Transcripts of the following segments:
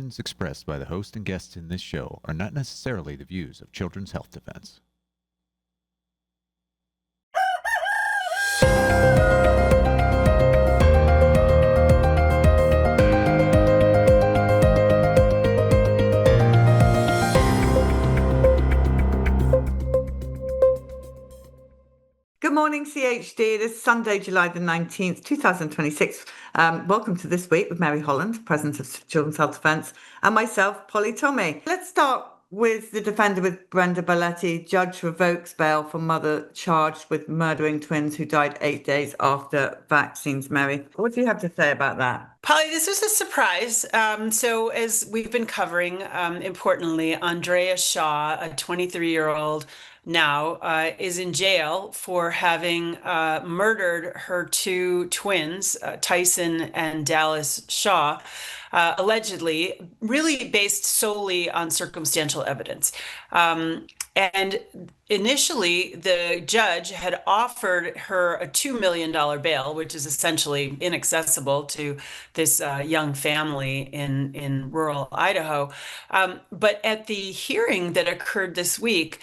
opinions expressed by the host and guests in this show are not necessarily the views of Children's Health Defense. Good morning, CHD. It is Sunday, July the 19th, 2026. Welcome to This Week with Mary Holland, President of Children's Health Defense, and myself, Polly Tommey. Let's start with the defender with Brenda Belletti. Judge revokes bail for mother charged with murdering twins who died 8 days after vaccines. Mary, what do you have to say about that? Polly, this was a surprise. So as we've been covering, importantly, Andrea Shaw, a 23-year-old now, is in jail for having murdered her two twins, Tyson and Dallas Shaw, allegedly, really based solely on circumstantial evidence. And initially, the judge had offered her a $2 million bail, which is essentially inaccessible to this young family in rural Idaho. But at the hearing that occurred this week,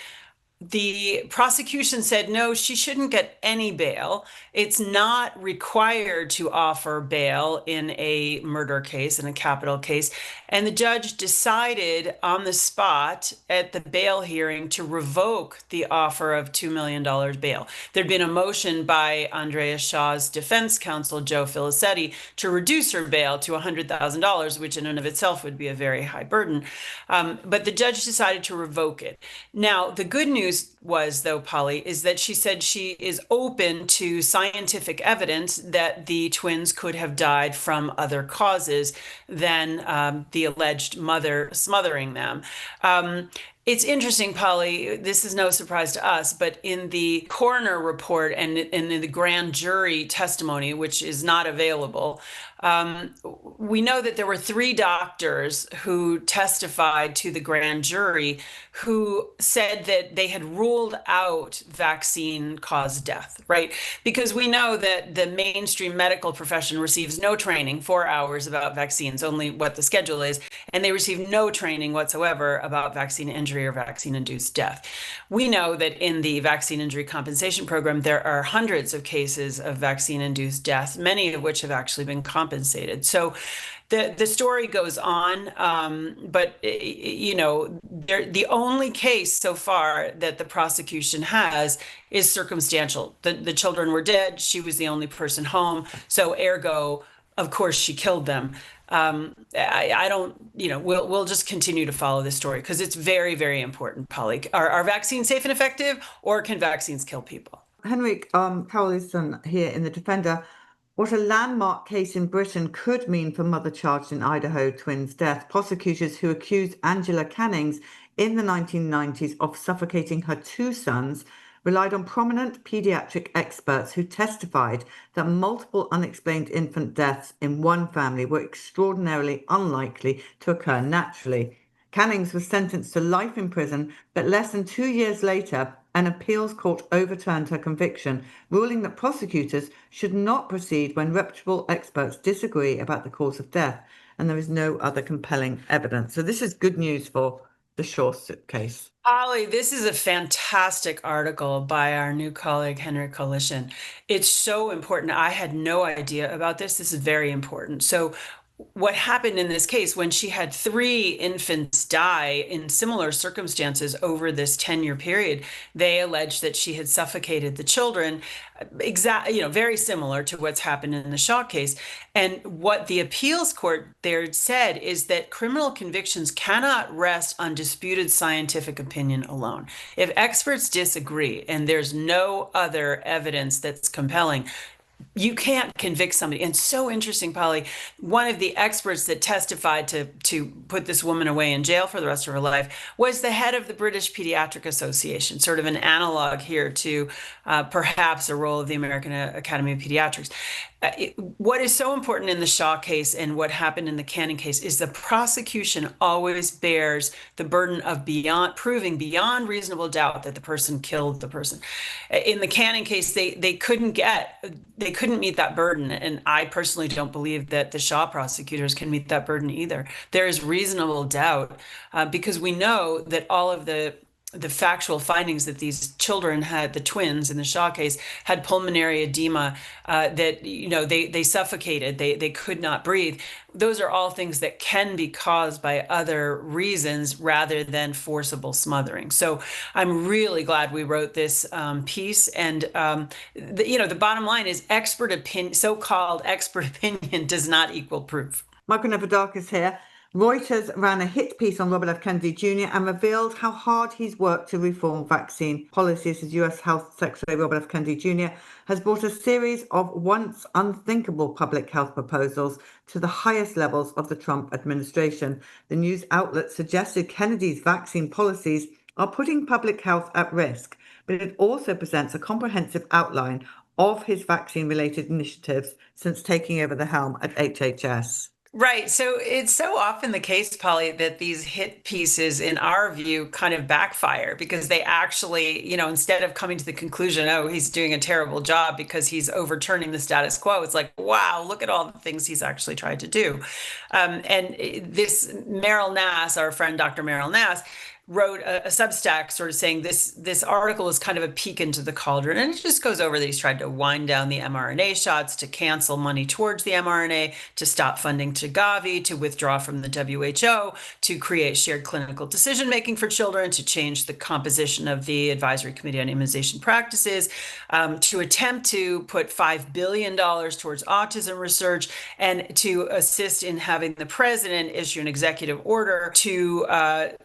the prosecution said, no, she shouldn't get any bail. It's not required to offer bail in a murder case, in a capital case. And the judge decided on the spot at the bail hearing to revoke the offer of $2 million bail. There'd been a motion by Andrea Shaw's defense counsel, Joe Filicetti, to reduce her bail to $100,000, which in and of itself would be a very high burden. But the judge decided to revoke it. Now, the good news was, though, Polly, is that she said she is open to scientific evidence that the twins could have died from other causes than the alleged mother smothering them. It's interesting, Polly, this is no surprise to us, but in the coroner report and in the grand jury testimony, which is not available, we know that there were 3 doctors who testified to the grand jury who said that they had ruled out vaccine-caused death, right? Because we know that the mainstream medical profession receives no training, 4 hours about vaccines, only what the schedule is, and they receive no training whatsoever about vaccine injury or vaccine-induced death. We know that in the vaccine injury compensation program, there are hundreds of cases of vaccine-induced death, many of which have actually been compensated. So the story goes on, but you know, the only case so far that the prosecution has is circumstantial. The children were dead. She was the only person home. So ergo, of course, she killed them. I don't, you know, we'll just continue to follow this story because it's very, very important, Polly. Are vaccines safe and effective, or can vaccines kill people? Henrik Paulison here in The Defender. What a landmark case in Britain could mean for mother charged in Idaho twins' death. Prosecutors who accused Angela Cannings in the 1990s of suffocating her 2 sons relied on prominent pediatric experts who testified that multiple unexplained infant deaths in one family were extraordinarily unlikely to occur naturally. Cannings was sentenced to life in prison, but less than 2 years later, an appeals court overturned her conviction, ruling that prosecutors should not proceed when reputable experts disagree about the cause of death, and there is no other compelling evidence. So this is good news for the Shaw case. Polly, this is a fantastic article by our new colleague, Henry Coalition. It's so important. I had no idea about this. This is very important. So what happened in this case, when she had 3 infants die in similar circumstances over this 10-year period, they alleged that she had suffocated the children, very similar to what's happened in the Shaw case. And what the appeals court there said is that criminal convictions cannot rest on disputed scientific opinion alone. If experts disagree and there's no other evidence that's compelling, you can't convict somebody. And so interesting, Polly, one of the experts that testified to put this woman away in jail for the rest of her life was the head of the British Pediatric Association, sort of an analog here to perhaps a role of the American Academy of Pediatrics. What is so important in the Shaw case and what happened in the Canning case is the prosecution always bears the burden of proving beyond reasonable doubt that the person killed the person. In the Canning case, they couldn't meet that burden, and I personally don't believe that the Shaw prosecutors can meet that burden either. There is reasonable doubt because we know that all of the factual findings that these children had, the twins in the Shaw case, had pulmonary edema, that they suffocated, they could not breathe. Those are all things that can be caused by other reasons rather than forcible smothering. So I'm really glad we wrote this piece. And the bottom line is so-called expert opinion does not equal proof. Michael Nevadakis here. Reuters ran a hit piece on Robert F. Kennedy Jr. and revealed how hard he's worked to reform vaccine policies as US Health Secretary Robert F. Kennedy Jr. has brought a series of once unthinkable public health proposals to the highest levels of the Trump administration. The news outlet suggested Kennedy's vaccine policies are putting public health at risk, but it also presents a comprehensive outline of his vaccine-related initiatives since taking over the helm at HHS. Right. So it's so often the case, Polly, that these hit pieces, in our view, kind of backfire because they actually, instead of coming to the conclusion, oh, he's doing a terrible job because he's overturning the status quo, it's like, wow, look at all the things he's actually tried to do. And this Meryl Nass, our friend Dr. Meryl Nass, wrote a Substack sort of saying this article is kind of a peek into the cauldron. And it just goes over that he's tried to wind down the mRNA shots, to cancel money towards the mRNA, to stop funding to Gavi, to withdraw from the WHO, to create shared clinical decision-making for children, to change the composition of the Advisory Committee on Immunization Practices, to attempt to put $5 billion towards autism research, and to assist in having the president issue an executive order to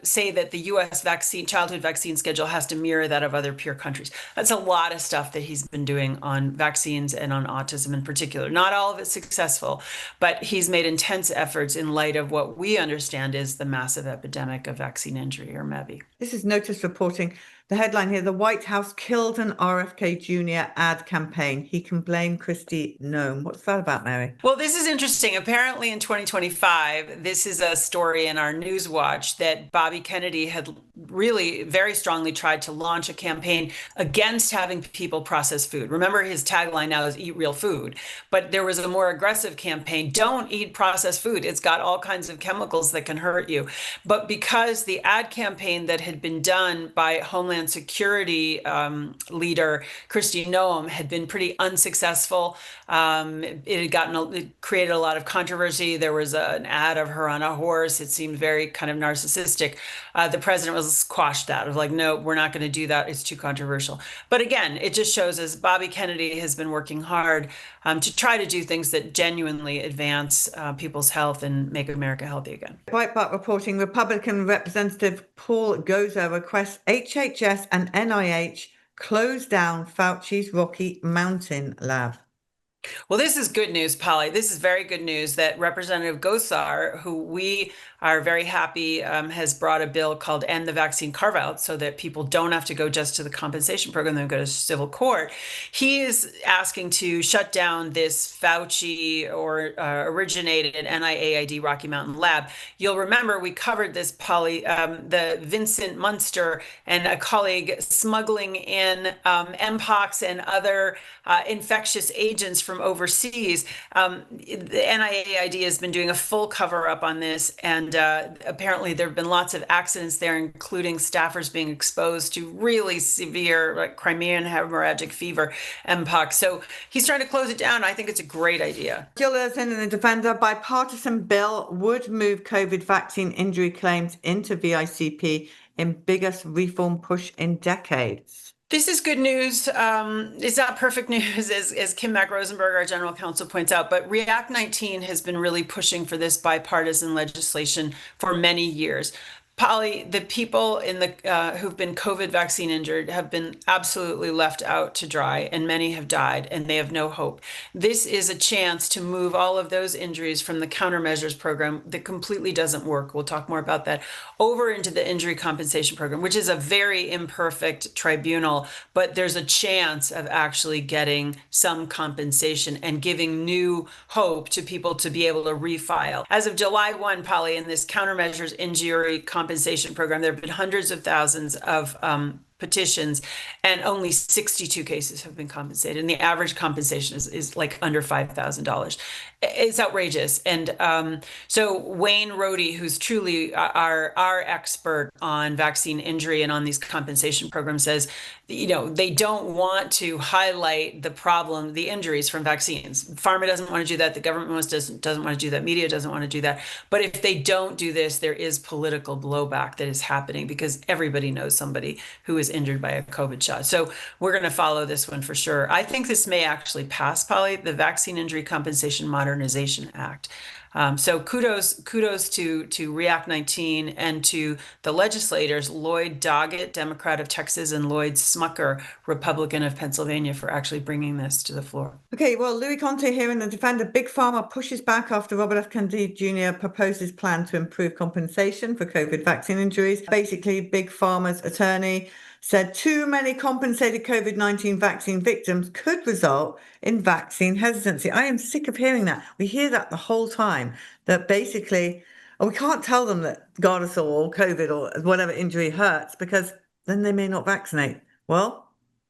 say that the U.S. childhood vaccine schedule has to mirror that of other peer countries. That's a lot of stuff that he's been doing on vaccines and on autism in particular. Not all of it successful, but he's made intense efforts in light of what we understand is the massive epidemic of vaccine injury, or MEVI. This is Notice reporting. The headline here: the White House killed an RFK Jr. ad campaign. He can blame Kristi Noem. What's that about, Mary? Well, this is interesting. Apparently in 2025, this is a story in our Newswatch that Bobby Kennedy had really very strongly tried to launch a campaign against having people process food. Remember, his tagline now is eat real food, but there was a more aggressive campaign: don't eat processed food. It's got all kinds of chemicals that can hurt you. But because the ad campaign that had been done by Homeland Security leader Kristi Noem had been pretty unsuccessful, it created a lot of controversy. There was an ad of her on a horse. It seemed very kind of narcissistic. The president was squashed that, of like, no, we're not going to do that. It's too controversial. But again, it just shows as Bobby Kennedy has been working hard to try to do things that genuinely advance people's health and make America healthy again. Breitbart reporting: Republican Representative Paul Goza requests HHS and NIH close down Fauci's Rocky Mountain lab. Well, this is good news, Polly. This is very good news that Representative Gosar, who we are very happy has brought a bill called End the Vaccine Carve-Out, so that people don't have to go just to the compensation program, they go to civil court. He is asking to shut down this Fauci or originated NIAID Rocky Mountain lab. You'll remember we covered this, Polly, the Vincent Munster and a colleague smuggling in Mpox and other infectious agents from overseas. The NIAID has been doing a full cover-up on this, and apparently there have been lots of accidents there, including staffers being exposed to really severe, like Crimean hemorrhagic fever, Mpox. So he's trying to close it down. I think it's a great idea. Jill Erson in the Defender: bipartisan bill would move COVID vaccine injury claims into VICP in biggest reform push in decades. This is good news. It's not perfect news, as Kim Mack-Rosenberg, our general counsel, points out, but React 19 has been really pushing for this bipartisan legislation for many years. Polly, the people in the who've been COVID vaccine injured have been absolutely left out to dry, and many have died, and they have no hope. This is a chance to move all of those injuries from the countermeasures program that completely doesn't work. We'll talk more about that, over into the injury compensation program, which is a very imperfect tribunal, but there's a chance of actually getting some compensation and giving new hope to people to be able to refile. As of July 1, Polly, in this countermeasures injury compensation program, there have been hundreds of thousands of petitions, and only 62 cases have been compensated. And the average compensation is like under $5,000. It's outrageous. And so Wayne Rohde, who's truly our expert on vaccine injury and on these compensation programs, says, they don't want to highlight the problem, the injuries from vaccines. Pharma doesn't want to do that. The government doesn't want to do that. Media doesn't want to do that. But if they don't do this, there is political blowback that is happening, because everybody knows somebody who is injured by a COVID shot. So we're going to follow this one for sure. I think this may actually pass, Polly, the Vaccine Injury Compensation Modernization Act. So kudos to React 19 and to the legislators, Lloyd Doggett, Democrat of Texas, and Lloyd Smucker, Republican of Pennsylvania, for actually bringing this to the floor. Okay, well, Louis Conte here in the Defender. Big Pharma pushes back after Robert F. Kennedy Jr. proposes plan to improve compensation for COVID vaccine injuries. Basically, Big Pharma's attorney said too many compensated COVID-19 vaccine victims could result in vaccine hesitancy. I am sick of hearing that. We hear that the whole time, that basically, we can't tell them that Gardasil or COVID or whatever injury hurts, because then they may not vaccinate. Well,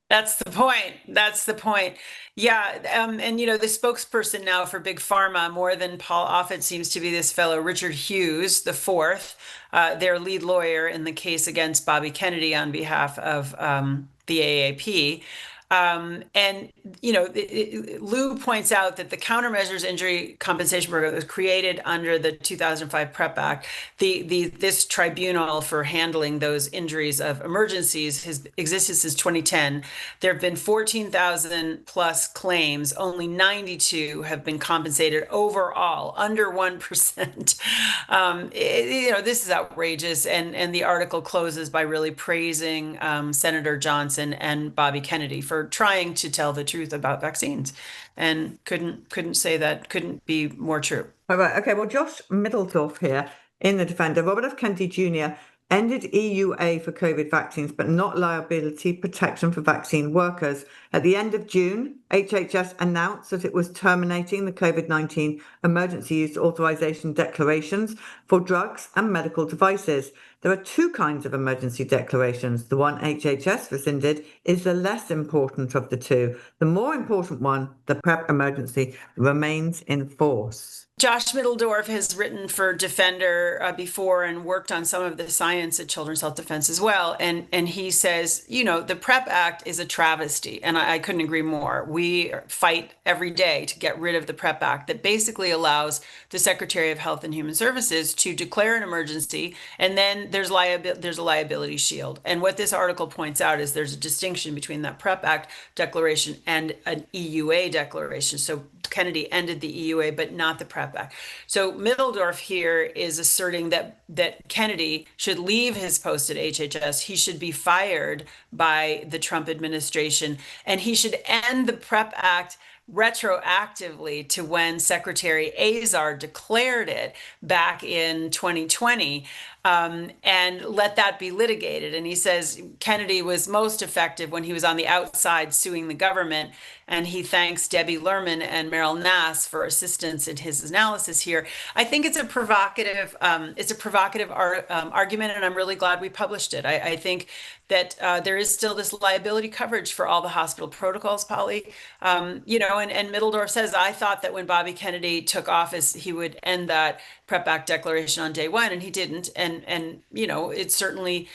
that's the point. That's the point. Yeah. And, the spokesperson now for Big Pharma, more than Paul Offit, seems to be this fellow, Richard Hughes, the fourth, their lead lawyer in the case against Bobby Kennedy on behalf of the AAP. And, Lou points out that the Countermeasures Injury Compensation Program was created under the 2005 PrEP Act. This tribunal for handling those injuries of emergencies has existed since 2010. There have been 14,000 plus claims. Only 92 have been compensated overall, under 1%. This is outrageous. And the article closes by really praising Senator Johnson and Bobby Kennedy for trying to tell the truth about vaccines, and couldn't say that couldn't be more true. All right. Okay. Well, Josh Middledorf here in the Defender. Robert F. Kennedy Jr. ended EUA for COVID vaccines, but not liability protection for vaccine workers. At the end of June, HHS announced that it was terminating the COVID-19 emergency use authorization declarations for drugs and medical devices. There are two kinds of emergency declarations. The one HHS rescinded is the less important of the two. The more important one, the PrEP emergency, remains in force. Josh Middledorf has written for Defender before and worked on some of the science at Children's Health Defense as well. And he says, the PrEP Act is a travesty. And I couldn't agree more. We fight every day to get rid of the PrEP Act that basically allows the Secretary of Health and Human Services to declare an emergency, and then there's a liability shield. And what this article points out is there's a distinction between that PrEP Act declaration and an EUA declaration. So Kennedy ended the EUA, but not the PrEP Act. So Middledorf here is asserting that Kennedy should leave his post at HHS. He should be fired by the Trump administration, and he should end the PrEP Act retroactively to when Secretary Azar declared it back in 2020, and let that be litigated. And he says Kennedy was most effective when he was on the outside suing the government. And he thanks Debbie Lerman and Meryl Nass for assistance in his analysis here. I think it's a provocative argument, and I'm really glad we published it. I think that there is still this liability coverage for all the hospital protocols, Polly. And Middledorf says, I thought that when Bobby Kennedy took office, he would end that PrEP Act declaration on day one, and he didn't. And it's certainly,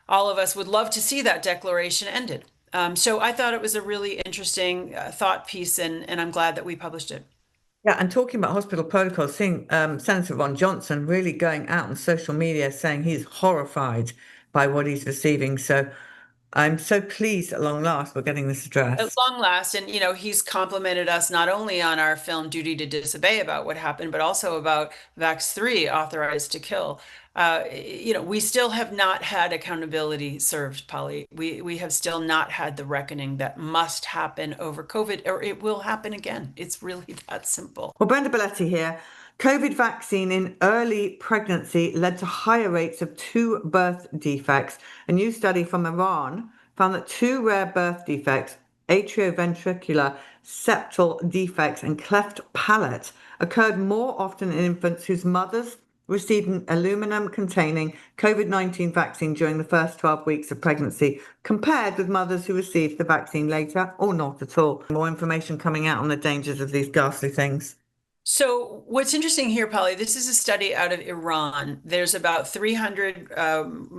all of us would love to see that declaration ended. So I thought it was a really interesting thought piece, and I'm glad that we published it. Yeah, and talking about hospital protocols, seeing Senator Ron Johnson really going out on social media saying he's horrified by what he's receiving. So I'm so pleased at long last we're getting this At addressed. long last, and he's complimented us not only on our film Duty to Disobey about what happened, but also about Vax 3 authorized to kill. We still have not had accountability served, Polly. We have still not had the reckoning that must happen over COVID, or it will happen again. It's really that simple. Well, Brenda Belletti here. COVID vaccine in early pregnancy led to higher rates of two birth defects. A new study from Iran found that two rare birth defects, atrioventricular septal defects and cleft palate, occurred more often in infants whose mothers received an aluminum containing COVID-19 vaccine during the first 12 weeks of pregnancy, compared with mothers who received the vaccine later or not at all. More information coming out on the dangers of these ghastly things. So what's interesting here, Polly, this is a study out of Iran. There's about 300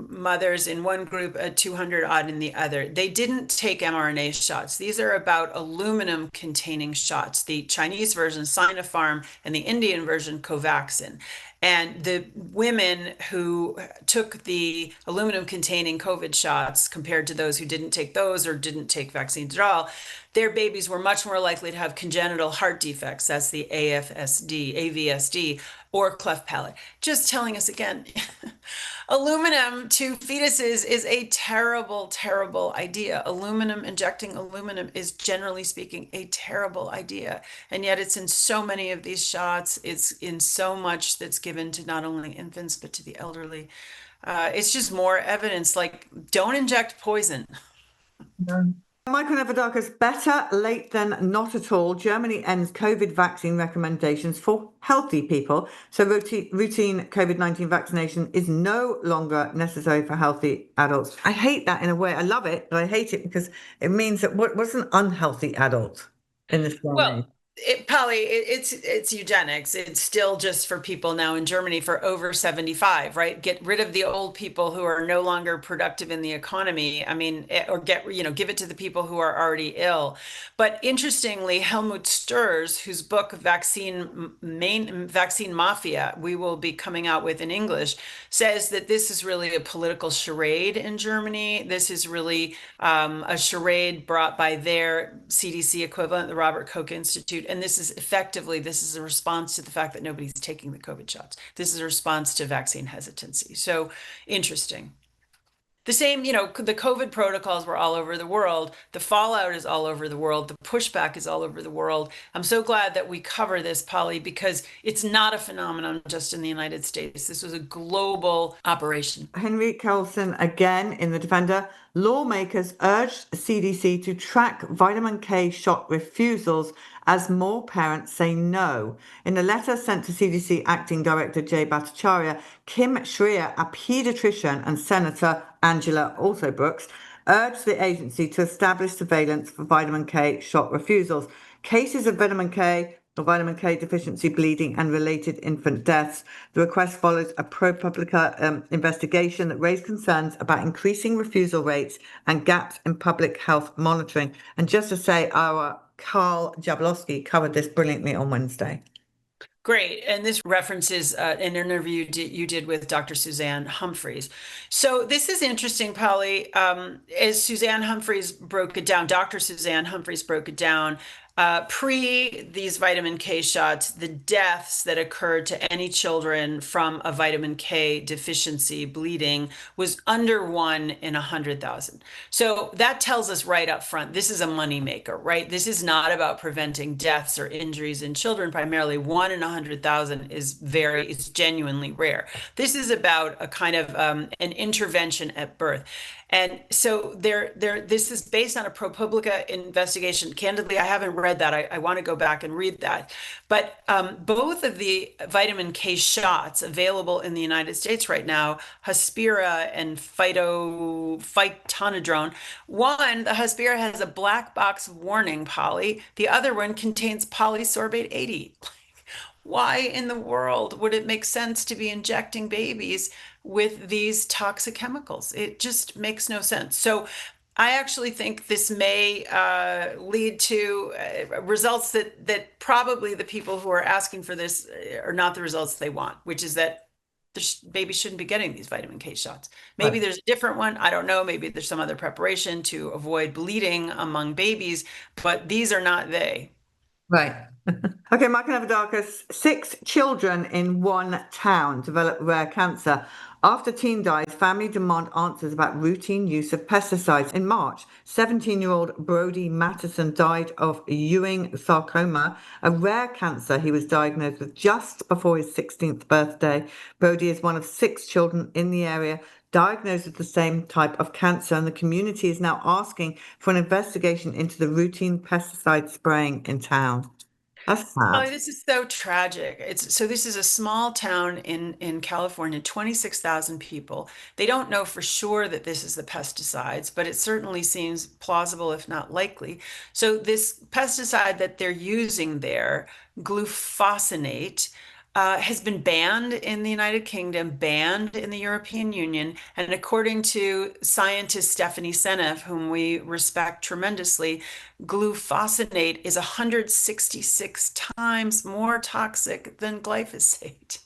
mothers in one group, 200 odd in the other. They didn't take mRNA shots. These are about aluminum containing shots, the Chinese version Sinopharm and the Indian version Covaxin. And the women who took the aluminum containing COVID shots compared to those who didn't take those or didn't take vaccines at all, their babies were much more likely to have congenital heart defects. That's the AVSD, or cleft palate. Just telling us again, aluminum to fetuses is a terrible, terrible idea. Injecting aluminum is generally speaking a terrible idea. And yet it's in so many of these shots. It's in so much that's given to not only infants, but to the elderly. It's just more evidence, like, don't inject poison. Michael Nevadakis, better late than not at all. Germany ends COVID vaccine recommendations for healthy people. So routine COVID-19 vaccination is no longer necessary for healthy adults. I hate that in a way. I love it, but I hate it because it means that what's an unhealthy adult in this way? Polly, it's eugenics. It's still just for people now in Germany for over 75, right? Get rid of the old people who are no longer productive in the economy. I mean, or give it to the people who are already ill. But interestingly, Helmut Sturz, whose book Vaccine Mafia we will be coming out with in English, says that this is really a political charade in Germany. This is really a charade brought by their CDC equivalent, the Robert Koch Institute. And this is a response to the fact that nobody's taking the COVID shots. This is a response to vaccine hesitancy. So interesting. The same, the COVID protocols were all over the world. The fallout is all over the world. The pushback is all over the world. I'm so glad that we cover this, Polly, because it's not a phenomenon just in the United States. This was a global operation. Henry Carlson again in the Defender. Lawmakers urged CDC to track vitamin K shot refusals as more parents say no. In a letter sent to CDC Acting Director Jay Bhattacharya, Kim Schreier, a pediatrician, and Senator Angela also Brooks urged the agency to establish surveillance for vitamin K shot refusals. Cases of vitamin K or vitamin K deficiency bleeding and related infant deaths. The request follows a ProPublica investigation that raised concerns about increasing refusal rates and gaps in public health monitoring. And just to say, our Carl Jablowski covered this brilliantly on Wednesday. Great. And this references an interview you did with Dr. Suzanne Humphreys. So this is interesting, Polly. As Suzanne Humphreys broke it down, Dr. Suzanne Humphreys broke it down, pre these vitamin K shots, the deaths that occurred to any children from a vitamin K deficiency bleeding was under 1 in 100,000. So that tells us right up front, this is a moneymaker, right? This is not about preventing deaths or injuries in children. Primarily 1 in 100,000 is genuinely rare. This is about a kind of an intervention at birth. And so this is based on a ProPublica investigation. Candidly, I haven't read that. I want to go back and read that. But both of the vitamin K shots available in the United States right now, Hospira and phytonadione. One, the Hospira has a black box warning, Polly. The other one contains polysorbate 80. Why in the world would it make sense to be injecting babies with these toxic chemicals? It just makes no sense. So I actually think this may lead to results that probably the people who are asking for this are not the results they want, which is that babies shouldn't be getting these vitamin K shots. Maybe there's a different one. I don't know. Maybe there's some other preparation to avoid bleeding among babies, but these are not they. Right. Okay, Mike and Avadakis, 6 children in one town develop rare cancer. After teen dies, family demand answers about routine use of pesticides. In March, 17-year-old Brody Mattison died of Ewing sarcoma, a rare cancer he was diagnosed with just before his 16th birthday. Brody is one of 6 children in the area diagnosed with the same type of cancer, and the community is now asking for an investigation into the routine pesticide spraying in town. That's Oh, sad. this is so tragic. This is a small town in California, 26,000 people. They don't know for sure that this is the pesticides, but it certainly seems plausible, if not likely. So this pesticide that they're using there, glufosinate, has been banned in the United Kingdom, banned in the European Union, and according to scientist Stephanie Seneff, whom we respect tremendously, glufosinate is 166 times more toxic than glyphosate.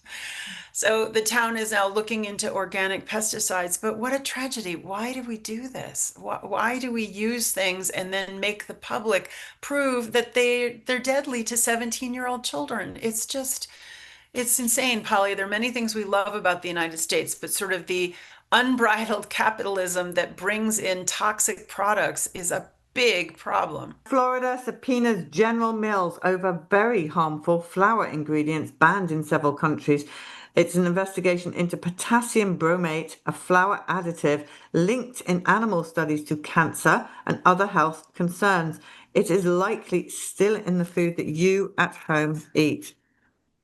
So the town is now looking into organic pesticides, but what a tragedy. Why do we do this? Why do we use things and then make the public prove that they're deadly to 17-year-old children? It's insane, Polly. There are many things we love about the United States, but sort of the unbridled capitalism that brings in toxic products is a big problem. Florida subpoenas General Mills over very harmful flour ingredients banned in several countries. It's an investigation into potassium bromate, a flour additive linked in animal studies to cancer and other health concerns. It is likely still in the food that you at home eat.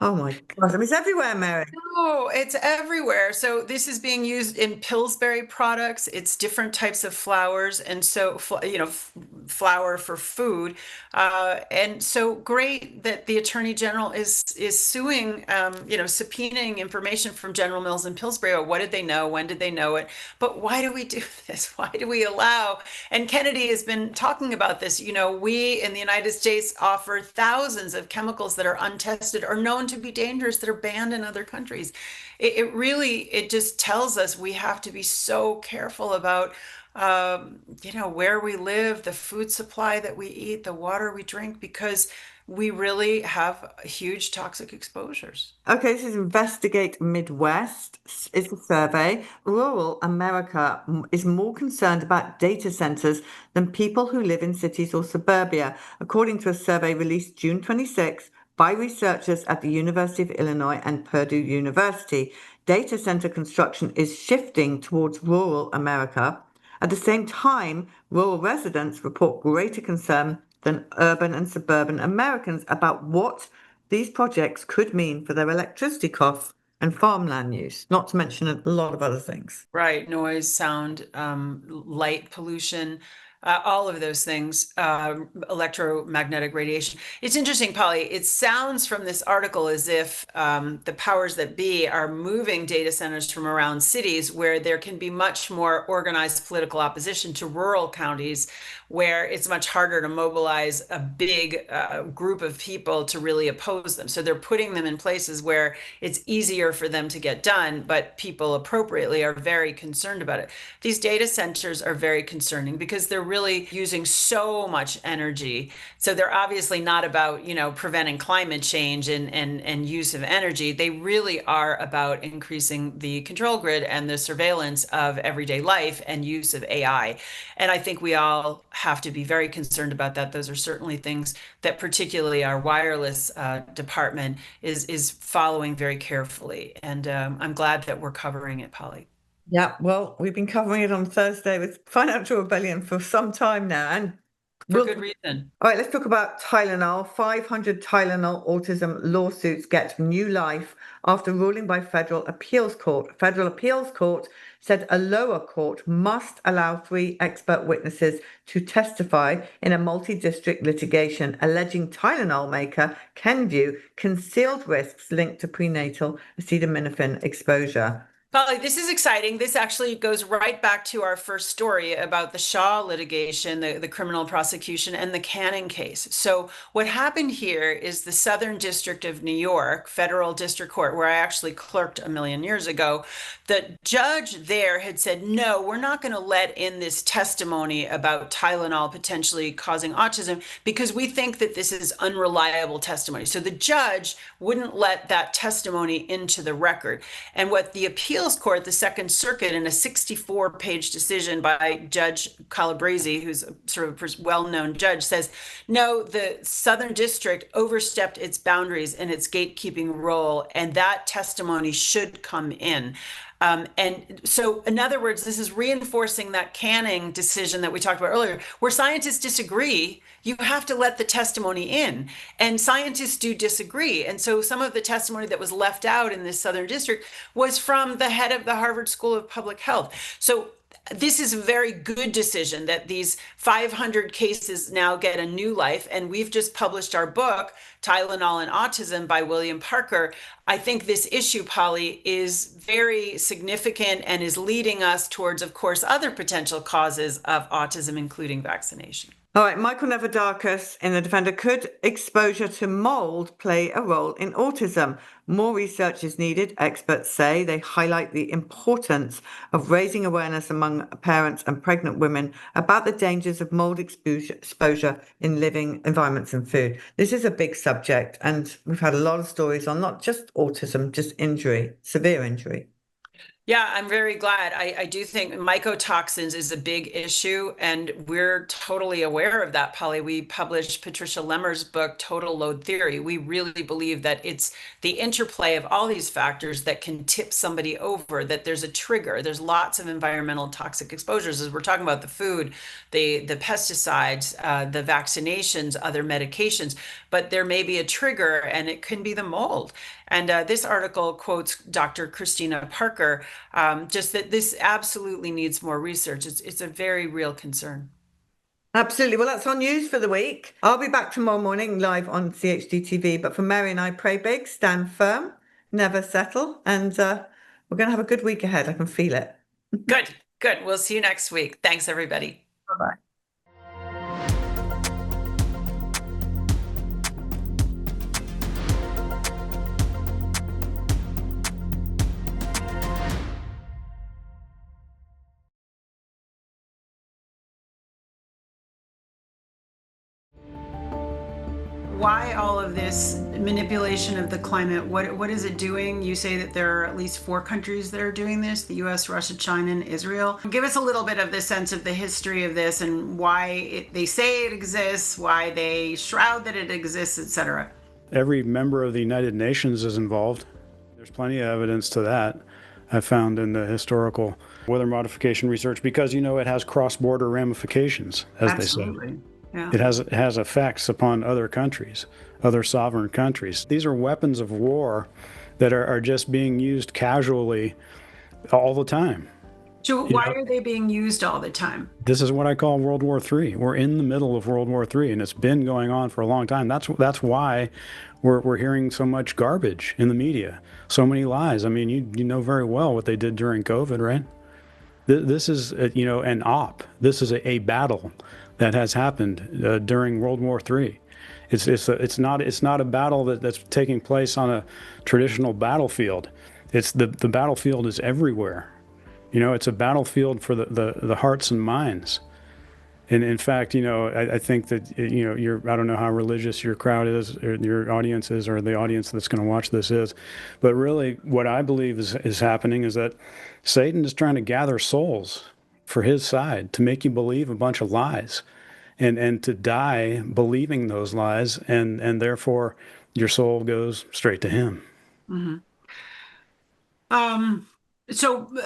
Oh my gosh, I mean, it's everywhere, Mary. Oh, it's everywhere. So this is being used in Pillsbury products. It's different types of flours, and so flour for food. And so great that the Attorney General is suing, subpoenaing information from General Mills and Pillsbury. What did they know? When did they know it? But why do we do this? Why do we allow? And Kennedy has been talking about this. We in the United States offer thousands of chemicals that are untested or known to be dangerous that are banned in other countries. It just tells us we have to be so careful about where we live, the food supply that we eat, the water we drink, because we really have huge toxic exposures. Okay, this is Investigate Midwest. It's a survey. Rural America is more concerned about data centers than people who live in cities or suburbia, according to a survey released June 26 by researchers at the University of Illinois and Purdue University. Data center construction is shifting towards rural America. At the same time, rural residents report greater concern than urban and suburban Americans about what these projects could mean for their electricity costs and farmland use, not to mention a lot of other things. Right, noise, sound, light pollution, all of those things, electromagnetic radiation. It's interesting, Polly. It sounds from this article as if the powers that be are moving data centers from around cities where there can be much more organized political opposition to rural counties, where it's much harder to mobilize a big group of people to really oppose them. So they're putting them in places where it's easier for them to get done, but people appropriately are very concerned about it. These data centers are very concerning because they're really using so much energy. So they're obviously not about, preventing climate change and use of energy. They really are about increasing the control grid and the surveillance of everyday life and use of AI. And I think we all have to be very concerned about that. Those are certainly things that particularly our wireless department is following very carefully. And I'm glad that we're covering it, Polly. Yeah, well, we've been covering it on Thursday with Financial Rebellion for some time now, and For good reason. All right, let's talk about Tylenol. 500 Tylenol autism lawsuits get new life after ruling by Federal Appeals Court. Federal Appeals Court said a lower court must allow 3 expert witnesses to testify in a multi-district litigation alleging Tylenol maker Kenvue concealed risks linked to prenatal acetaminophen exposure. Polly, this is exciting. This actually goes right back to our first story about the Shaw litigation, the criminal prosecution, and the Canning case. So, what happened here is the Southern District of New York, Federal District Court, where I actually clerked a million years ago, the judge there had said, no, we're not going to let in this testimony about Tylenol potentially causing autism because we think that this is unreliable testimony. So, the judge wouldn't let that testimony into the record. And what the appeals court, the Second Circuit, in a 64-page decision by Judge Calabrese, who's a sort of well-known judge, says, no, the Southern District overstepped its boundaries in its gatekeeping role, and that testimony should come in. And so, in other words, this is reinforcing that Canning decision that we talked about earlier, where scientists disagree, you have to let the testimony in. And scientists do disagree. And so some of the testimony that was left out in this Southern District was from the head of the Harvard School of Public Health. So this is a very good decision that these 500 cases now get a new life. And we've just published our book, Tylenol and Autism by William Parker. I think this issue, Polly, is very significant and is leading us towards, of course, other potential causes of autism, including vaccination. All right, Michael Nevadakis in The Defender. Could exposure to mold play a role in autism? More research is needed, experts say. They highlight the importance of raising awareness among parents and pregnant women about the dangers of mold exposure in living environments and food. This is a big subject, and we've had a lot of stories on not just autism, just injury, severe injury. Yeah, I'm very glad. I do think mycotoxins is a big issue, and we're totally aware of that, Polly. We published Patricia Lemmer's book, Total Load Theory. We really believe that it's the interplay of all these factors that can tip somebody over, that there's a trigger. There's lots of environmental toxic exposures, as we're talking about the food, the pesticides, the vaccinations, other medications, but there may be a trigger, and it can be the mold. And this article quotes Dr. Christina Parker, just that this absolutely needs more research. It's a very real concern. Absolutely. Well, that's our news for the week. I'll be back tomorrow morning live on CHD TV. But for Mary and I, pray big, stand firm, never settle. And we're going to have a good week ahead. I can feel it. Good. We'll see you next week. Thanks, everybody. Bye-bye. Why all of this manipulation of the climate? What is it doing? You say that there are at least 4 countries that are doing this: the US, Russia, China, and Israel. Give us a little bit of the sense of the history of this and why they say it exists, why they shroud that it exists, etc. Every member of the United Nations is involved. There's plenty of evidence to that I found in the historical weather modification research, because, you know, it has cross-border ramifications, as Absolutely. they say. Yeah. It has effects upon other countries, other sovereign countries. These are weapons of war that are just being used casually all the time. So why are they being used all the time? This is what I call World War III. We're in the middle of World War III, and it's been going on for a long time. That's why we're hearing so much garbage in the media, so many lies. I mean, you know very well what they did during COVID, right? This is an op. This is a battle that has happened during World War III. It's not a battle that's taking place on a traditional battlefield. It's the battlefield is everywhere. You know, it's a battlefield for the hearts and minds. And in fact, you know, I think that, you know, I don't know how religious your crowd is, or your audience is, or the audience that's going to watch this is, but really what I believe is happening is that Satan is trying to gather souls for his side, to make you believe a bunch of lies, and to die believing those lies, and therefore your soul goes straight to him. Mm-hmm.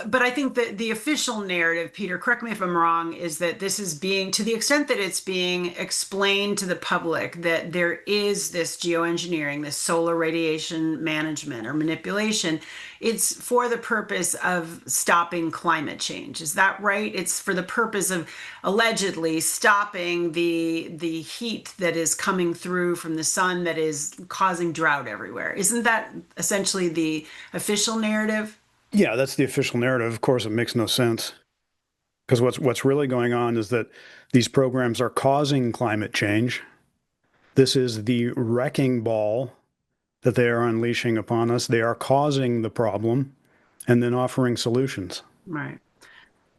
But I think that the official narrative, Peter, correct me if I'm wrong, is that this is being, to the extent that it's being explained to the public, that there is this geoengineering, this solar radiation management or manipulation, it's for the purpose of stopping climate change. Is that right? It's for the purpose of allegedly stopping the heat that is coming through from the sun that is causing drought everywhere. Isn't that essentially the official narrative? Yeah, that's the official narrative. Of course, it makes no sense. Because what's really going on is that these programs are causing climate change. This is the wrecking ball that they are unleashing upon us. They are causing the problem and then offering solutions. Right.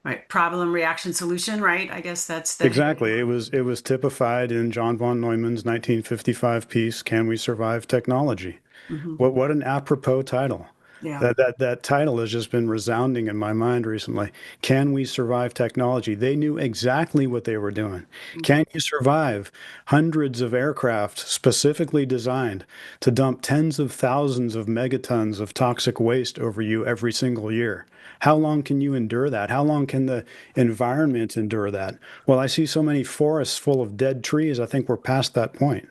Right. Problem, reaction, solution, right? I guess that's the Exactly. It was typified in John von Neumann's 1955 piece, Can We Survive Technology? Mhm. What an apropos title. Yeah. That title has just been resounding in my mind recently. Can we survive technology? They knew exactly what they were doing. Can you survive hundreds of aircraft specifically designed to dump tens of thousands of megatons of toxic waste over you every single year? How long can you endure that? How long can the environment endure that? Well, I see so many forests full of dead trees. I think we're past that point.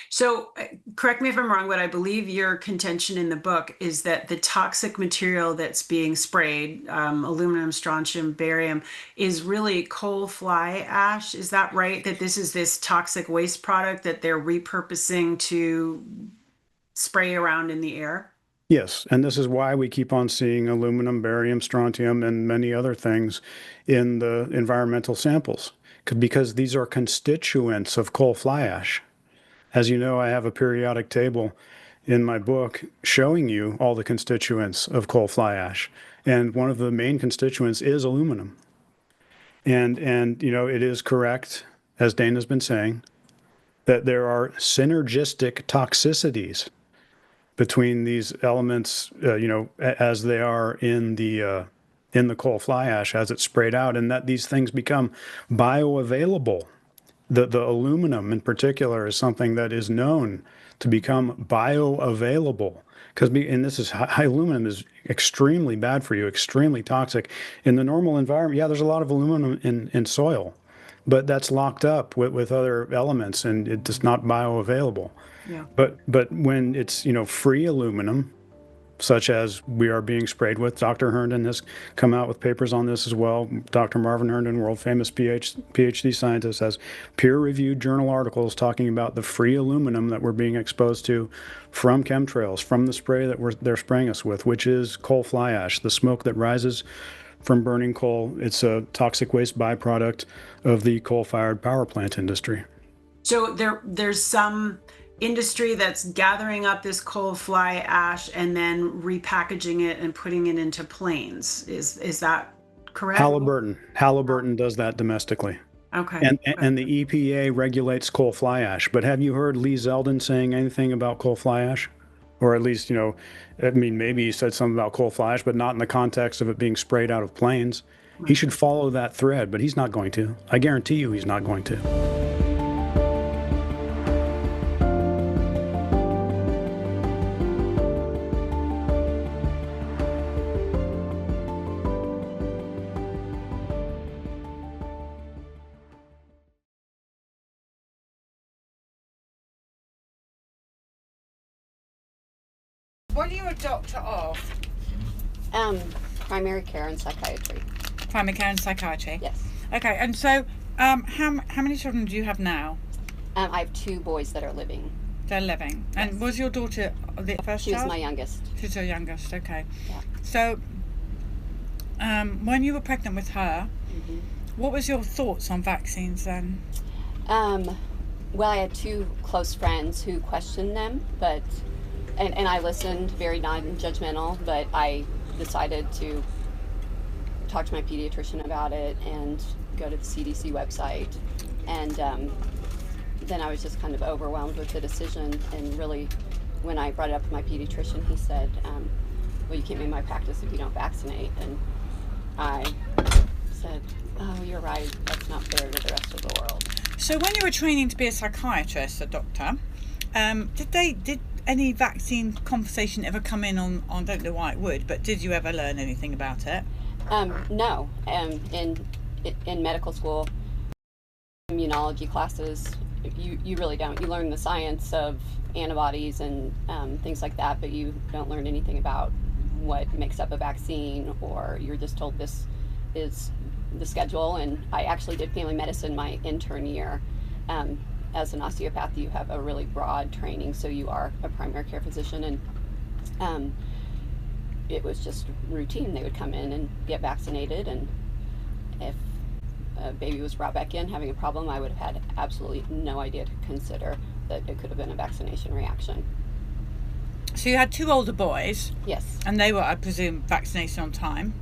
So, correct me if I'm wrong, but I believe your contention in the book is that the toxic material that's being sprayed, aluminum, strontium, barium, is really coal fly ash. Is that right? That this toxic waste product that they're repurposing to spray around in the air? Yes, and this is why we keep on seeing aluminum, barium, strontium, and many other things in the environmental samples, because these are constituents of coal fly ash. As you know, I have a periodic table in my book showing you all the constituents of coal fly ash, and one of the main constituents is aluminum. And it is correct, as Dana's been saying, that there are synergistic toxicities between these elements, as they are in the coal fly ash as it's sprayed out, and that these things become bioavailable. The aluminum in particular is something that is known to become bioavailable high aluminum is extremely bad for you, extremely toxic. In the normal environment, yeah, there's a lot of aluminum in soil, but that's locked up with other elements and it's not bioavailable. Yeah. But when it's free aluminum, such as we are being sprayed with, Dr. Herndon has come out with papers on this as well. Dr. Marvin Herndon, world famous PhD scientist, has peer-reviewed journal articles talking about the free aluminum that we're being exposed to from chemtrails, from the spray that they're spraying us with, which is coal fly ash, the smoke that rises from burning coal. It's a toxic waste byproduct of the coal-fired power plant industry. So there's some industry that's gathering up this coal fly ash and then repackaging it and putting it into planes. Is that correct? Halliburton does that domestically. Okay. And the EPA regulates coal fly ash. But have you heard Lee Zeldin saying anything about coal fly ash? Or at least, maybe he said something about coal fly ash, but not in the context of it being sprayed out of planes. He should follow that thread, but he's not going to. I guarantee you he's not going to. What are you a doctor of? Primary care and psychiatry. Primary care and psychiatry? Yes. Okay, and so how many children do you have now? I have 2 boys that are living. They're living. Yes. And was your daughter the first She child? was my youngest. She's your youngest, okay. Yeah. So when you were pregnant with her, what was your thoughts on vaccines then? Well, I had 2 close friends who questioned them, but and I listened, very non-judgmental, but I decided to talk to my pediatrician about it and go to the CDC website. And then I was just kind of overwhelmed with the decision. And really, when I brought it up to my pediatrician, he said, well, you can't make my practice if you don't vaccinate. And I said, oh, you're right, that's not fair to the rest of the world. So when you were training to be a psychiatrist, a doctor, did any vaccine conversation ever come in on, I don't know why it would, but did you ever learn anything about it? No. In medical school, immunology classes, you really don't. You learn the science of antibodies and things like that, but you don't learn anything about what makes up a vaccine, or you're just told this is the schedule. And I actually did family medicine my intern year. As an osteopath, you have a really broad training, so you are a primary care physician. And it was just routine. They would come in and get vaccinated, and if a baby was brought back in having a problem, I would have had absolutely no idea to consider that it could have been a vaccination reaction. So you had 2 older boys, Yes. and they were, I presume, vaccinated on time.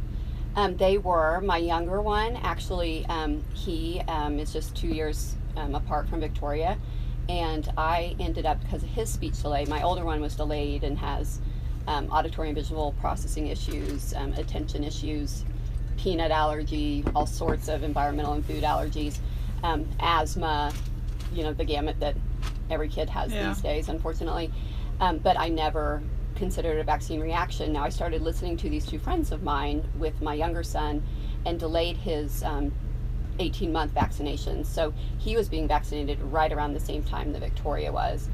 They were. My younger one, actually, he is just 2 years apart from Victoria, and I ended up, because of his speech delay, my older one was delayed and has auditory and visual processing issues, attention issues, peanut allergy, all sorts of environmental and food allergies, asthma, the gamut that every kid has these days, unfortunately. But I never considered a vaccine reaction. Now I started listening to these 2 friends of mine with my younger son and delayed his 18-month vaccination. So he was being vaccinated right around the same time that Victoria was,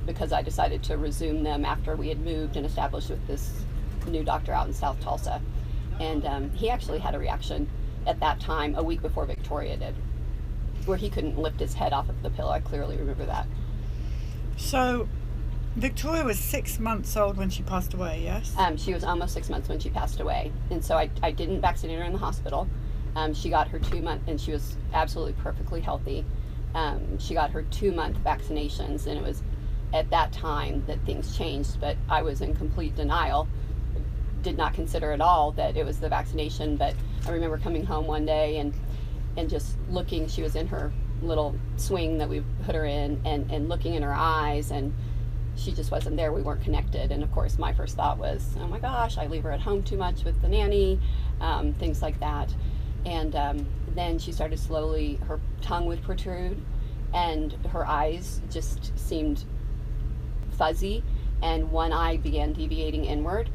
because I decided to resume them after we had moved and established with this new doctor out in South Tulsa. And he actually had a reaction at that time, a week before Victoria did, where he couldn't lift his head off of the pillow. I clearly remember that. So Victoria was 6 months old when she passed away, yes? She was almost 6 months when she passed away. And so I didn't vaccinate her in the hospital. She got her 2-month, and she was absolutely perfectly healthy. She got her 2-month vaccinations, and it was at that time that things changed, but I was in complete denial. Did not consider at all that it was the vaccination, but I remember coming home one day and just looking. She was in her little swing that we put her in, and looking in her eyes, and she just wasn't there. We weren't connected. And of course my first thought was, oh my gosh, I leave her at home too much with the nanny, things like that. And then she started slowly, her tongue would protrude and her eyes just seemed fuzzy, and one eye began deviating inward.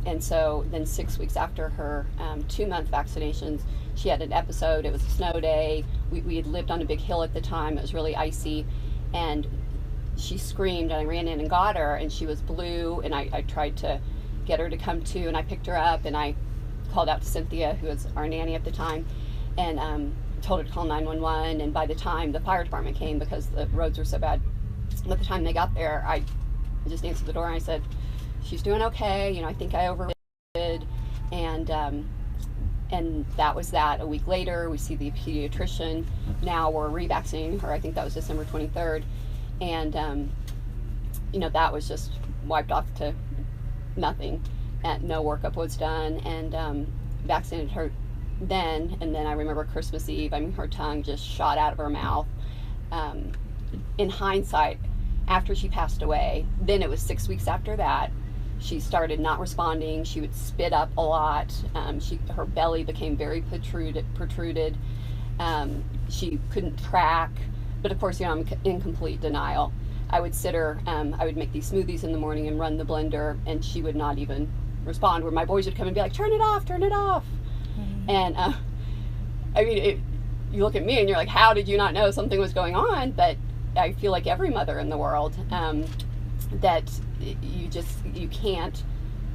And so then 6 weeks after her 2-month vaccinations, she had an episode. It was a snow day. We had lived on a big hill at the time. It was really icy, and she screamed, and I ran in and got her, and she was blue, and I tried to get her to come to, and I picked her up, and I called out to Cynthia, who was our nanny at the time, and told her to call 911. And by the time the fire department came, because the roads were so bad, by the time they got there, I just answered the door and I said, she's doing okay, I think I overdid. And that was that. A week later, we see the pediatrician. Now we're revaccinating her. I think that was December 23rd. And, that was just wiped off to nothing. And no workup was done, and vaccinated her then. And then I remember Christmas Eve, her tongue just shot out of her mouth. In hindsight, after she passed away, then it was 6 weeks after that, she started not responding. She would spit up a lot. Her belly became very protruded. She couldn't track. But of course, I'm in complete denial. I would sit her, I would make these smoothies in the morning and run the blender, and she would not even respond, where my boys would come and be like, turn it off. Mm-hmm. And you look at me and you're like, how did you not know something was going on? But I feel like every mother in the world, that you can't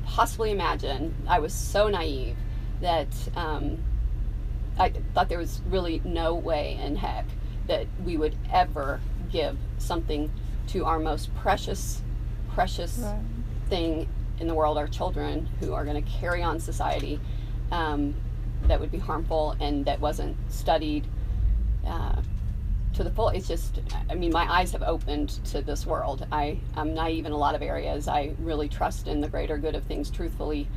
possibly imagine. I was so naive that I thought there was really no way in heck that we would ever give something to our most precious right. thing in the world, our children, who are going to carry on society, that would be harmful and that wasn't studied to the full. It's just, my eyes have opened to this world. I'm naive in a lot of areas. I really trust in the greater good of things, truthfully,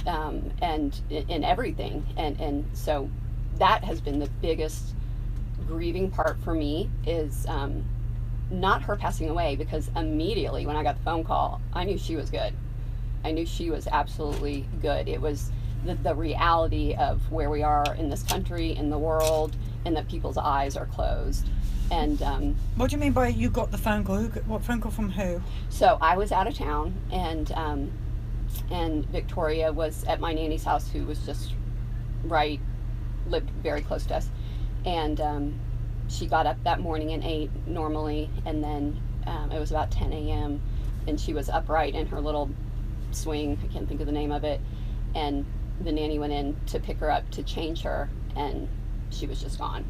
and in everything. And so that has been the biggest grieving part for me, is not her passing away, because immediately when I got the phone call, I knew she was good. I knew she was absolutely good. It was the reality of where we are in this country, in the world, and that people's eyes are closed. And what do you mean by you got the phone call? What phone call from who? So I was out of town, and Victoria was at my nanny's house, who was just lived very close to us. And she got up that morning and ate normally, and then it was about 10 a.m. and she was upright in her little swing, I can't think of the name of it, and the nanny went in to pick her up to change her, and she was just gone.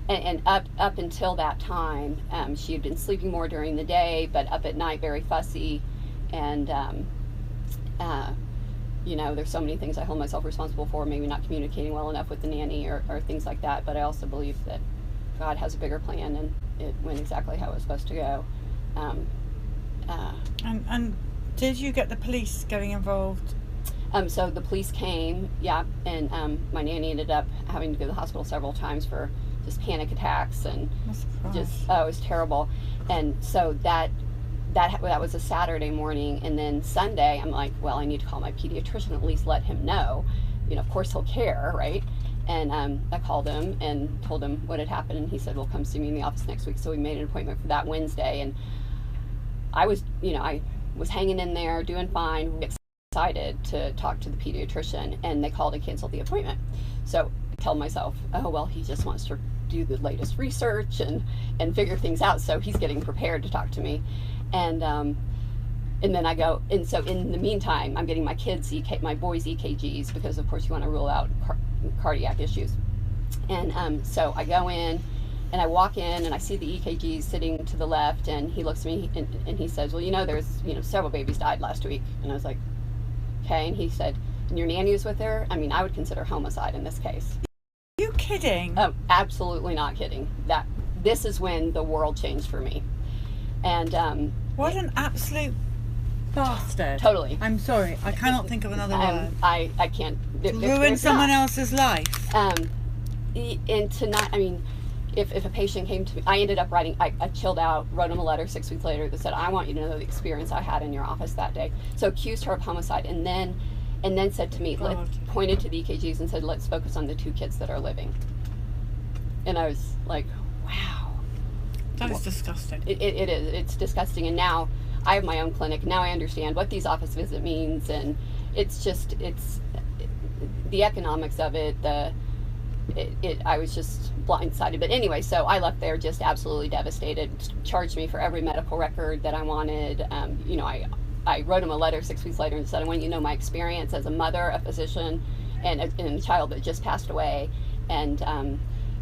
And up until that time, she had been sleeping more during the day, but up at night very fussy, And you know, there's so many things I hold myself responsible for, maybe not communicating well enough with the nanny or things like that, but I also believe that God has a bigger plan, and it went exactly how it was supposed to go. And did you get the police getting involved? So the police came, yeah, and my nanny ended up having to go to the hospital several times for just panic attacks, and just, oh, it was terrible. And so that was a Saturday morning, and then Sunday I'm like, well, I need to call my pediatrician, at least let him know, you know, of course he'll care, right? And I called him and told him what had happened, and he said, well, come see me in the office next week. So we made an appointment for that Wednesday, and I was, you know, I was hanging in there, doing fine, excited to talk to the pediatrician, and they called and canceled the appointment. So I told myself, oh, well, he just wants to do the latest research and figure things out, so he's getting prepared to talk to me. And then I go, and so in the meantime, I'm getting my my boys' EKGs, because of course you want to rule out cardiac issues. And so I go in, and I walk in, and I see the EKGs sitting to the left, and he looks at me and he says, well, you know, there's, you know, several babies died last week. And I was like, okay. And he said, and your nanny was with her? I mean, I would consider homicide in this case. Are you kidding? Oh, absolutely not kidding. This is when the world changed for me. And what an absolute bastard. Totally. I'm sorry, I cannot think of another word. I can't. Ruin someone else's life. And to not, I mean, if a patient came to me, I ended up writing, I chilled out, wrote him a letter 6 weeks later that said, I want you to know the experience I had in your office that day. So accused her of homicide, and then said to me, pointed to the EKGs and said, let's focus on the 2 kids that are living. And I was like, wow. That is disgusting. It is. It's disgusting. And now I have my own clinic. Now I understand what these office visit means, and it's the economics of it. I was just blindsided. But anyway, so I left there just absolutely devastated. Charged me for every medical record that I wanted. You know, I wrote him a letter 6 weeks later and said, I want you to know my experience as a mother, a physician, and a child that just passed away. And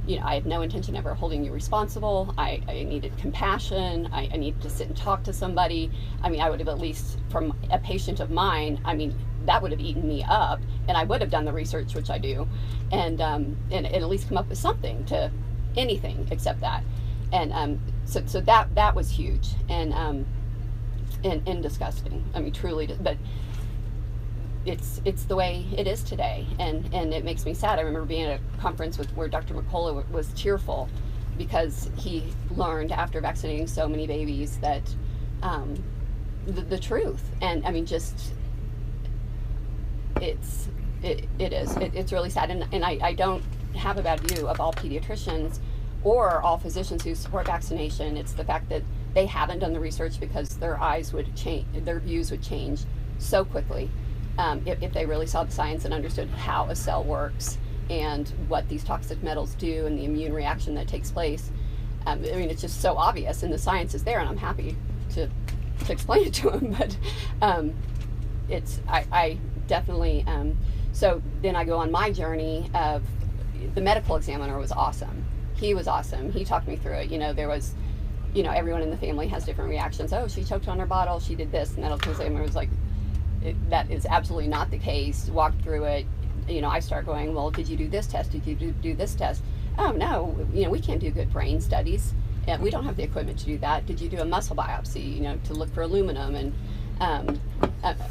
you know, I had no intention of ever holding you responsible. I needed compassion. I needed to sit and talk to somebody. I mean, I would have, at least from a patient of mine, I mean, that would have eaten me up, and I would have done the research, which I do, and at least come up with something to anything except that. And so that was huge and disgusting. I mean, truly, but it's the way it is today, and it makes me sad. I remember being at a conference where Dr. McCullough was tearful because he learned after vaccinating so many babies that the truth. And I mean, just it's really sad, and I don't have a bad view of all pediatricians or all physicians who support vaccination. It's the fact that they haven't done the research, because their views would change so quickly. If they really saw the science and understood how a cell works and what these toxic metals do and the immune reaction that takes place. I mean, it's just so obvious, and the science is there, and I'm happy to explain it to them. But I definitely, so then I go on my journey of, the medical examiner was awesome. He was awesome. He talked me through it. You know, there was, you know, everyone in the family has different reactions. Oh, she choked on her bottle, she did this, and the medical examiner was like, that is absolutely not the case. Walked through it. You know, I start going, well, did you do this test? Did you do this test? Oh, no, you know, we can't do good brain studies. We don't have the equipment to do that. Did you do a muscle biopsy, you know, to look for aluminum? And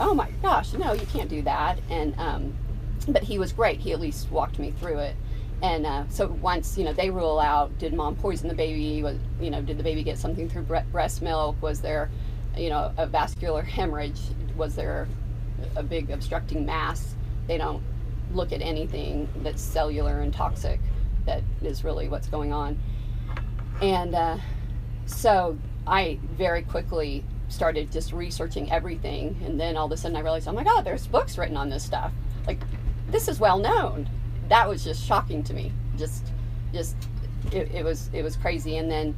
oh my gosh, no, you can't do that. And but he was great. He at least walked me through it. And so once, you know, they rule out, did mom poison the baby? You know, did the baby get something through breast milk? Was there, you know, a vascular hemorrhage? Was there a big obstructing mass? They don't look at anything that's cellular and toxic. That is really what's going on. And so I very quickly started just researching everything, and then all of a sudden I realized, oh my God, there's books written on this stuff. Like, this is well known. That was just shocking to me. It was crazy. And then,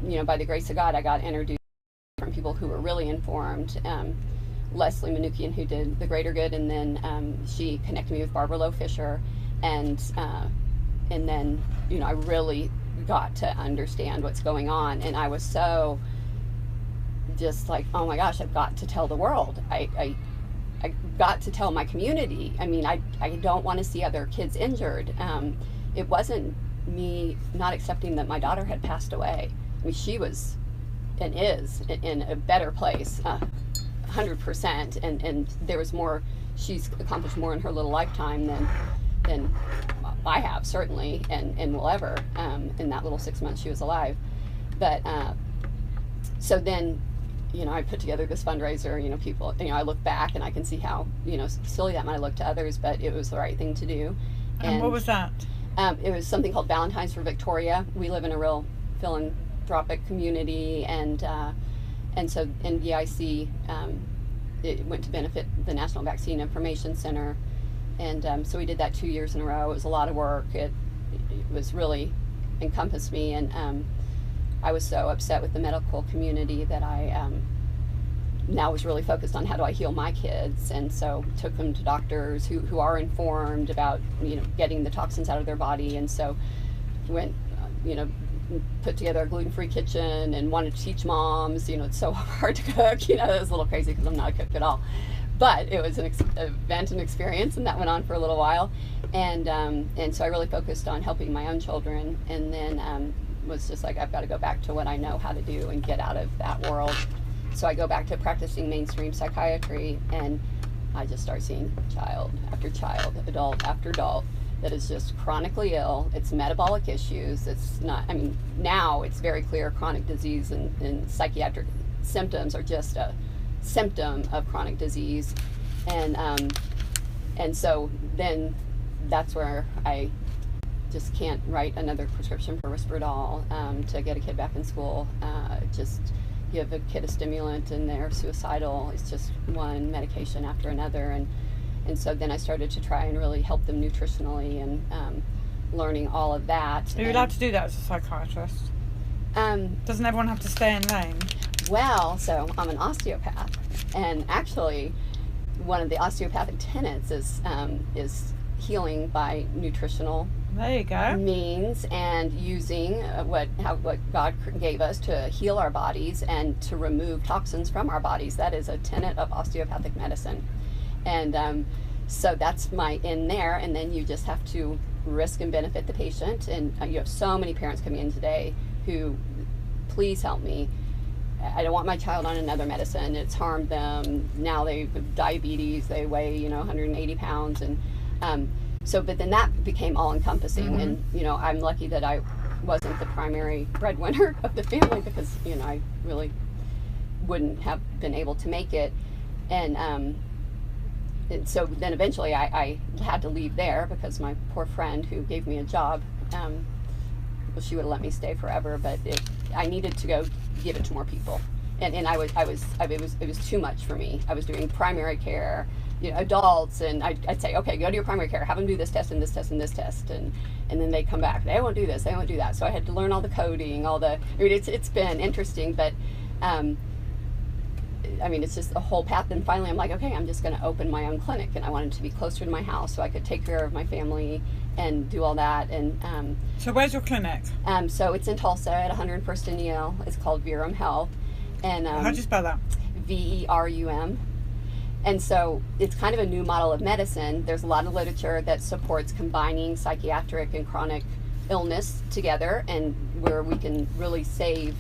you know, by the grace of God, I got introduced from people who were really informed. Leslie Manukian, who did The Greater Good, and then she connected me with Barbara Lowe Fisher, and then, you know, I really got to understand what's going on, and I was so just like, oh my gosh, I've got to tell the world. I got to tell my community. I mean, I don't want to see other kids injured. It wasn't me not accepting that my daughter had passed away. I mean, she was and is in a better place, 100%. And there was more, she's accomplished more in her little lifetime than I have, certainly, and will ever, in that little 6 months she was alive. But so then, you know, I put together this fundraiser. You know, people, you know, I look back and I can see how, you know, silly that might look to others, but it was the right thing to do. And what was that? It was something called Valentine's for Victoria. We live in a real philanthropic community, and so NVIC, it went to benefit the National Vaccine Information Center, and so we did that 2 years in a row. It was a lot of work. It was really encompassed me, and I was so upset with the medical community that I now was really focused on how do I heal my kids, and so took them to doctors who are informed about, you know, getting the toxins out of their body, and so went, you know, put together a gluten-free kitchen and wanted to teach moms. You know, it's so hard to cook. You know, it was a little crazy because I'm not a cook at all, but it was an event and experience, and that went on for a little while, and so I really focused on helping my own children, and then was just like, I've got to go back to what I know how to do and get out of that world. So I go back to practicing mainstream psychiatry, and I just start seeing child after child, adult after adult, that is just chronically ill. It's metabolic issues. It's not, I mean, now it's very clear chronic disease and psychiatric symptoms are just a symptom of chronic disease. And so then that's where I just can't write another prescription for Risperdal to get a kid back in school. Just give a kid a stimulant and they're suicidal. It's just one medication after another. And so then I started to try and really help them nutritionally, and learning all of that. Are you allowed to do that as a psychiatrist? Doesn't everyone have to stay in lane? Well, so I'm an osteopath, and actually one of the osteopathic tenets is healing by nutritional There you go. means, and using what God gave us to heal our bodies and to remove toxins from our bodies. That is a tenet of osteopathic medicine. And so that's my in there, and then you just have to risk and benefit the patient. And you have so many parents coming in today who, please help me. I don't want my child on another medicine. It's harmed them. Now they have diabetes. They weigh, you know, 180 pounds. And so, but then that became all encompassing. Mm-hmm. And, you know, I'm lucky that I wasn't the primary breadwinner of the family, because, you know, I really wouldn't have been able to make it. And so then eventually I had to leave there, because my poor friend who gave me a job, well, she would have let me stay forever, but I needed to go give it to more people. And it was too much for me. I was doing primary care, you know, adults, and I'd say, okay, go to your primary care, have them do this test and this test and this test, and then they come back, they won't do this, they won't do that. So I had to learn all the coding, it's been interesting, but I mean, it's just a whole path. And finally I'm like, okay, I'm just going to open my own clinic, and I wanted to be closer to my house so I could take care of my family and do all that. And so where's your clinic? So it's in Tulsa at 101st and Yale. It's called Verum Health. And how do you spell that? VERUM. And so it's kind of a new model of medicine. There's a lot of literature that supports combining psychiatric and chronic illness together, and where we can really save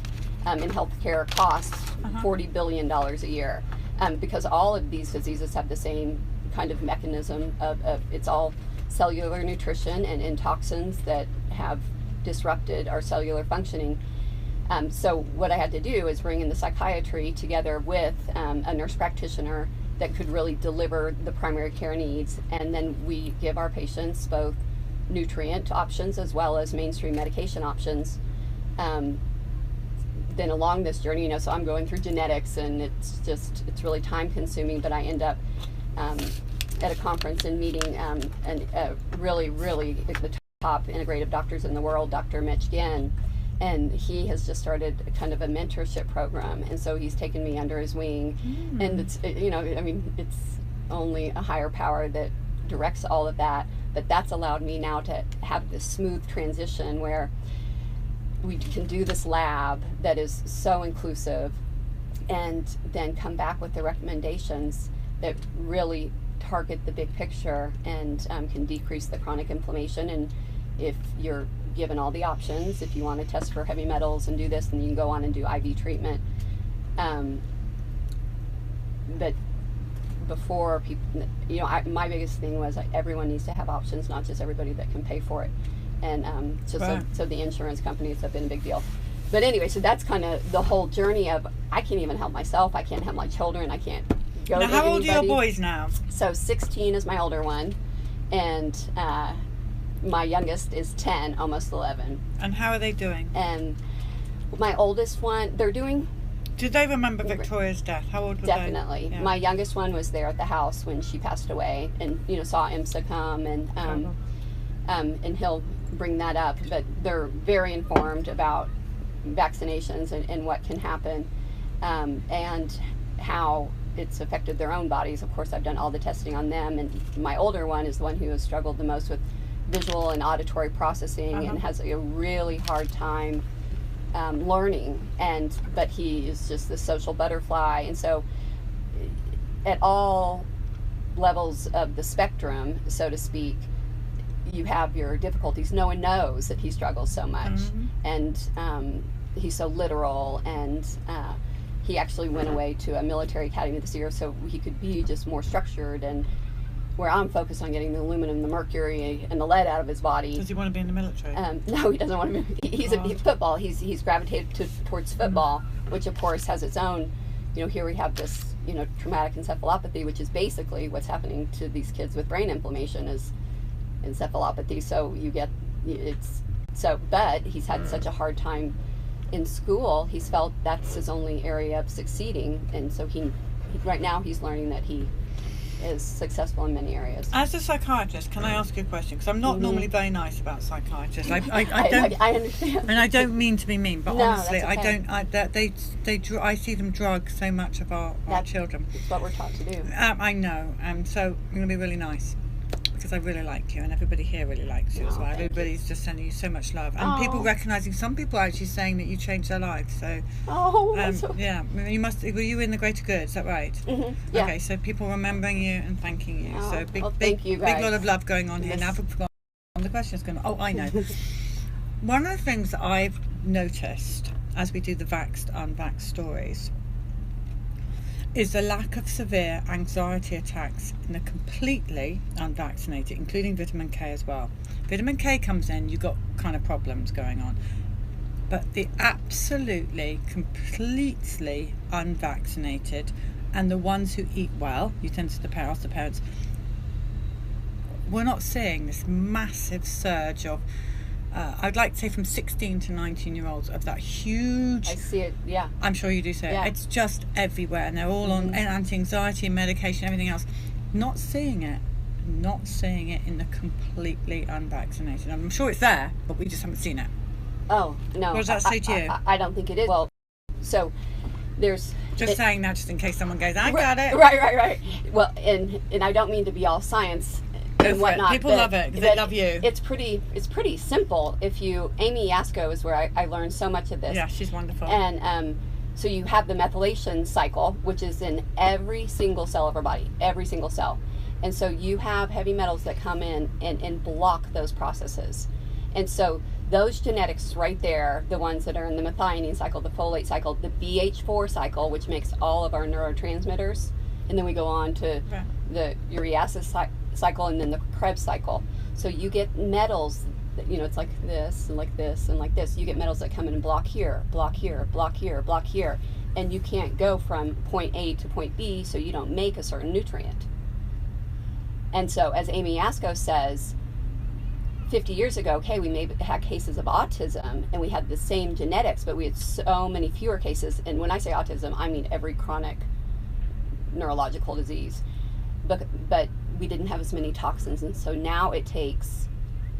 in healthcare costs $40 billion a year, because all of these diseases have the same kind of mechanism of it's all cellular nutrition and toxins that have disrupted our cellular functioning. So what I had to do is bring in the psychiatry together with a nurse practitioner that could really deliver the primary care needs, and then we give our patients both nutrient options as well as mainstream medication options. Then along this journey, you know, so I'm going through genetics, and it's really time consuming, but I end up at a conference and meeting really the top integrative doctors in the world, Dr. Mitch Ginn, and he has just started kind of a mentorship program, and so he's taken me under his wing. And it's, you know, I mean, it's only a higher power that directs all of that, but that's allowed me now to have this smooth transition where we can do this lab that is so inclusive, and then come back with the recommendations that really target the big picture and can decrease the chronic inflammation. And if you're given all the options, if you want to test for heavy metals and do this, then you can go on and do IV treatment. But before people, my biggest thing was everyone needs to have options, not just everybody that can pay for it. And so the insurance companies have been a big deal. But anyway, so that's kind of the whole journey of, I can't even help myself, I can't help my children, I can't go Now, to how old are your anybody. boys now? So 16 is my older one, and my youngest is 10, almost 11. And how are they doing? And my oldest one, they're doing Did they remember Victoria's death? How old were definitely. they? Yeah. My youngest one was there at the house when she passed away, and saw IMSA come, and he'll bring that up. But they're very informed about vaccinations and what can happen, and how it's affected their own bodies. Of course, I've done all the testing on them, and my older one is the one who has struggled the most with visual and auditory processing, and has a really hard time learning, but he is just the social butterfly. And so at all levels of the spectrum, so to speak, you have your difficulties. No one knows that he struggles so much, and he's so literal, and he actually went away to a military academy this year so he could be just more structured, and where I'm focused on getting the aluminum, the mercury, and the lead out of his body. Does he want to be in the military? No, he doesn't want to be. He's football. He's gravitated towards football, which of course has its own. Here we have this, traumatic encephalopathy, which is basically what's happening to these kids with brain inflammation is encephalopathy. So but he's had such a hard time in school. He's felt that's his only area of succeeding, and so he right now he's learning that he is successful in many areas. As a psychiatrist, can I ask you a question? Because I'm not normally very nice about psychiatrists. I don't. I understand. And I don't mean to be mean, but No, honestly, that's okay. I see them drug so much of our children. It's what we're taught to do. I know, so I'm going to be really nice, because I really like you, and everybody here really likes you as well. Everybody's just sending you so much love, and people recognizing. Some people are actually saying that you changed their lives. So, yeah, you must. Were you in the greater good? Is that right? Mm-hmm. Yeah. Okay, so people remembering you and thanking you. So thank you guys. big lot of love going on here. Yes. Now, I've forgotten the question is going. I know. One of the things that I've noticed as we do the vaxxed unvaxxed stories is the lack of severe anxiety attacks in the completely unvaccinated, including vitamin K as well. Vitamin K comes in, you've got kind of problems going on. But the absolutely, completely unvaccinated, and the ones who eat well, you tend to ask the parents, we're not seeing this massive surge of, I'd like to say from 16 to 19-year-olds of that huge... I see it, yeah. I'm sure you do see it. Yeah. It's just everywhere, and they're all on anti-anxiety, medication, everything else. Not seeing it in the completely unvaccinated. I'm sure it's there, but we just haven't seen it. Oh, no. What does that say to you? I don't think it is. Well, so there's... saying that just in case someone goes, I got it. Right. Well, and I don't mean to be all science and whatnot. People love it because they love you. It's pretty simple. Amy Yasko is where I learned so much of this. Yeah, she's wonderful. And so you have the methylation cycle, which is in every single cell of our body, every single cell. And so you have heavy metals that come in and block those processes. And so those genetics right there, the ones that are in the methionine cycle, the folate cycle, the BH4 cycle, which makes all of our neurotransmitters, and then we go on to the ureasis cycle, and then the Krebs cycle. So you get metals that, it's like this and like this and like this. You get metals that come in and block here, block here, block here, block here, and you can't go from point A to point B, so you don't make a certain nutrient. And so, as Amy Yasko says, 50 years ago, we maybe had cases of autism, and we had the same genetics, but we had so many fewer cases. And when I say autism, I mean every chronic neurological disease. But we didn't have as many toxins, and so now it takes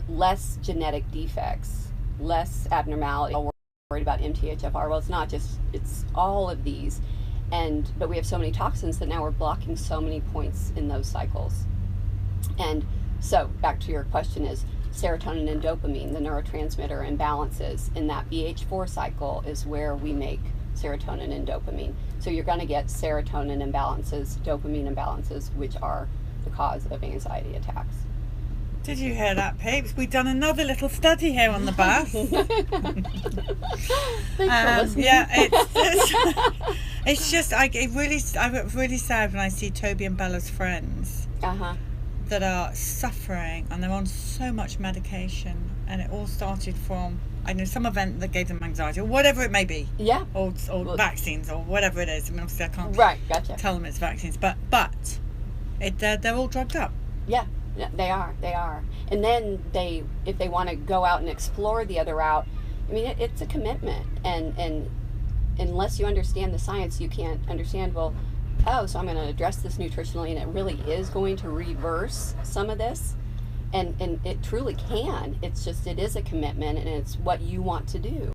less genetic defects, less abnormality. We're worried about MTHFR. Well, it's not just, it's all of these. But we have so many toxins that now we're blocking so many points in those cycles. And so back to your question is, serotonin and dopamine, the neurotransmitter imbalances in that BH4 cycle is where we make serotonin and dopamine. So you're going to get serotonin imbalances, dopamine imbalances, which are the cause of anxiety attacks. Did you hear that, Peeps? We've done another little study here on the bath. Thanks for listening. Yeah, it's just I get really sad when I see Toby and Bella's friends that are suffering and they're on so much medication, and it all started from, I know, some event that gave them anxiety or whatever it may be. Yeah. Or vaccines or whatever it is. I mean, obviously I can't tell them it's vaccines, but they're all drugged up. Yeah. They are. And then if they want to go out and explore the other route, I mean, it's a commitment. And unless you understand the science, you can't understand, well, so I'm going to address this nutritionally, and it really is going to reverse some of this. And it truly can. It's just, it is a commitment, and it's what you want to do.